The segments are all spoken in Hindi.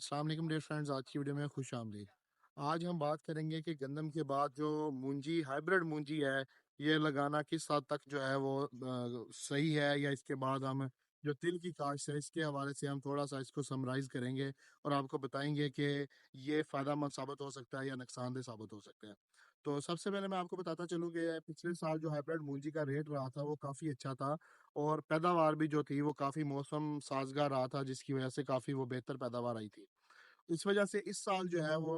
अस्सलाम वालेकुम डियर फ्रेंड्स, आज की वीडियो में खुश आमदीद। आज हम बात करेंगे कि गंदम के बाद जो मूंजी हाइब्रिड मूंजी है, ये लगाना किस हद तक जो है वो सही है, या इसके बाद हम जो तिल की काश्त है इसके हवाले से हम थोड़ा सा इसको समराइज करेंगे और आपको बताएंगे कि ये फ़ायदेमंद साबित हो सकता है या नुकसानदेह साबित हो सकता है। तो सबसे पहले मैं आपको बताता चलूँ कि पिछले साल जो हाइब्रिड मूंजी का रेट रहा था वो काफ़ी अच्छा था, और पैदावार भी जो थी वो काफ़ी मौसम साजगार रहा था, जिसकी वजह से काफ़ी वो बेहतर पैदावार आई थी। इस वजह से इस साल जो है वो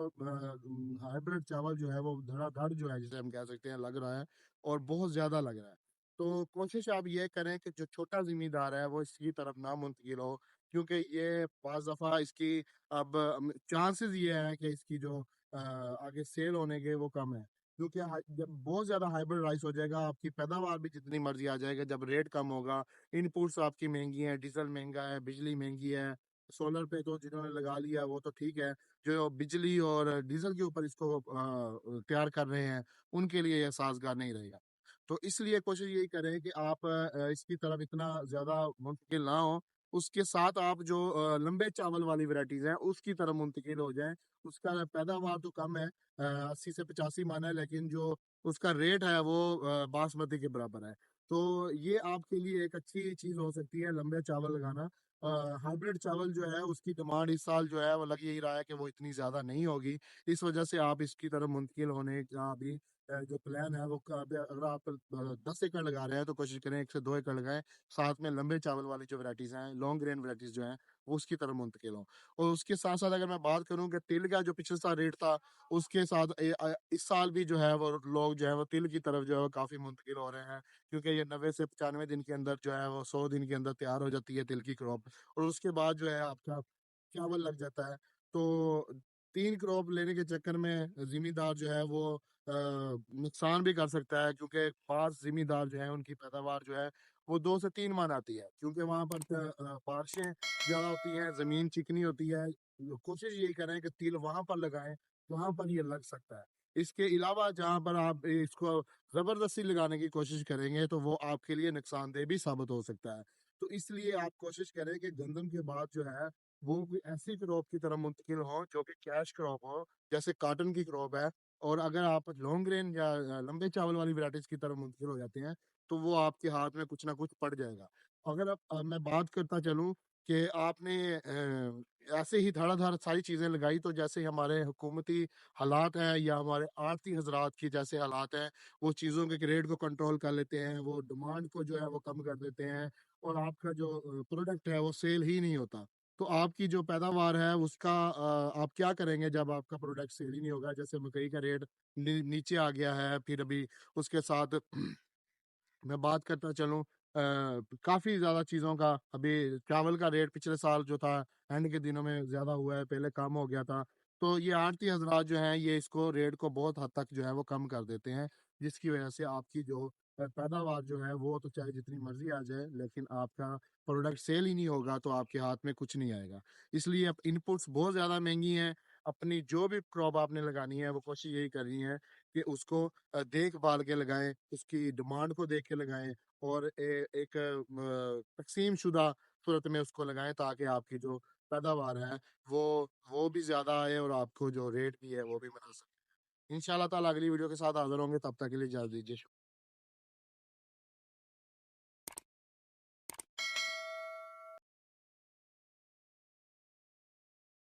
हाइब्रिड चावल जो है वो धड़ाधड़ जो है जिसे हम कह सकते हैं लग रहा है, और बहुत ज्यादा लग रहा है। तो कोशिश आप ये करें कि जो छोटा जिम्मेदार है वो इसकी तरफ ना मुंतकिल हो, क्योंकि ये पांच दफा इसकी अब चांसेस ये है कि इसकी जो आगे सेल होने के वो कम है। क्योंकि जब बहुत ज्यादा हाइब्रिड राइस हो जाएगा, आपकी पैदावार भी जितनी मर्जी आ जाएगा, जब रेट कम होगा, इनपुट्स आपकी महंगी है, डीजल महंगा है, बिजली महंगी है। सोलर पे तो जिन्होंने लगा लिया वो तो ठीक है, जो बिजली और डीजल के ऊपर इसको तैयार कर रहे हैं उनके लिए यह साजगार नहीं रहेगा। तो इसलिए कोशिश यही करें कि आप इसकी तरफ इतना ज्यादा मुंतकिल ना हो। उसके साथ आप जो लंबे चावल वाली वैरायटीज हैं उसकी तरफ मुंतकिल हो जाएं। उसका पैदावार तो कम है, 80 से 85 मन है, लेकिन जो उसका रेट है वो बासमती के बराबर है। तो ये आपके लिए एक अच्छी चीज हो सकती है, लंबे चावल लगाना। हाइब्रिड चावल जो है उसकी डिमांड इस साल जो है वो लग यही रहा है कि वो इतनी ज्यादा नहीं होगी। इस वजह से आप इसकी तरफ मुंतकिल होने का अभी जो प्लान है वो अगर आप 10 एकड़ लगा रहे हैं तो कोशिश करें 1 से 2 एकड़ लगाएं। साथ में लंबे चावल वाली जो वैरायटीज हैं, लॉन्ग ग्रेन वैरायटीज जो हैं, वो उसकी तरफ मुंतकिल हों। और उसके साथ साथ अगर मैं बात करूं कि तिल का जो पिछले साल रेट था, उसके साथ इस साल भी जो है वो लोग जो है वो तिल की तरफ जो है वो काफी मुंतकिल हो रहे हैं, क्योंकि ये 90 से 95 दिन के अंदर जो है वो 100 दिन के अंदर तैयार हो जाती है तिल की क्रॉप। और उसके बाद जो है आपका चावल लग जाता है। तो 3 क्रॉप लेने के चक्कर में जिम्मेदार जो है वो नुकसान भी कर सकता है, क्योंकि पांच जिम्मेदार जो है उनकी पैदावार जो है वो 2 से 3 मन आती है, क्योंकि वहां पर बारिशें ज्यादा होती हैं, जमीन चिकनी होती है। कोशिश यही करें कि तिल वहां पर लगाएं, वहां पर ये लग सकता है। इसके अलावा जहां पर आप इसको जबरदस्ती लगाने की कोशिश करेंगे तो वो आपके लिए नुकसानदेह भी साबित हो सकता है। तो इसलिए आप कोशिश करें कि गंदम के बाद जो है वो कोई ऐसी क्रॉप की तरफ मुंतकिल हो जो कि कैश क्रॉप हो, जैसे कॉटन की क्रॉप है। और अगर आप लॉन्ग ग्रेन या लंबे चावल वाली वैरायटीज की तरफ मुंतकिल हो जाते हैं तो वो आपके हाथ में कुछ ना कुछ पड़ जाएगा। अगर आप मैं बात करता चलूं कि आपने ऐसे ही धड़ाधड़ सारी चीजें लगाई, तो जैसे हमारे हुकूमती हालात हैं या हमारे आड़ती हजरात की जैसे हालात हैं, वो चीज़ों के रेट को कंट्रोल कर लेते हैं, वो डिमांड को जो है वो कम कर देते हैं, और आपका जो प्रोडक्ट है वो सेल ही नहीं होता। तो आपकी जो पैदावार है उसका आप क्या करेंगे जब आपका प्रोडक्ट सेल ही नहीं होगा? जैसे मकई का रेट नीचे आ गया है, फिर अभी उसके साथ मैं बात करता चलूँ काफ़ी ज़्यादा चीज़ों का, अभी चावल का रेट पिछले साल जो था एंड के दिनों में ज़्यादा हुआ है, पहले कम हो गया था। तो ये आड़ती हजरात जो हैं ये इसको रेट को बहुत हद तक जो है वो कम कर देते हैं, जिसकी वजह से आपकी जो पैदावार जो है वो तो चाहे जितनी मर्जी आ जाए, लेकिन आपका प्रोडक्ट सेल ही नहीं होगा तो आपके हाथ में कुछ नहीं आएगा। इसलिए अब इनपुट्स बहुत ज़्यादा महंगी हैं। अपनी जो भी क्रॉप आपने लगानी है वो कोशिश यही करनी है कि उसको देखभाल के लगाएं, उसकी डिमांड को देख के लगाएं, और एक तकसीम शुदा सूरत में उसको लगाएं, ताकि आपकी जो पैदावार है वो वो भी ज्यादा आए और आपको जो रेट भी है वो भी बना सके। इंशाल्लाह ताला अगली वीडियो के साथ हाजिर होंगे, तब तक के लिए इजाजत दीजिए।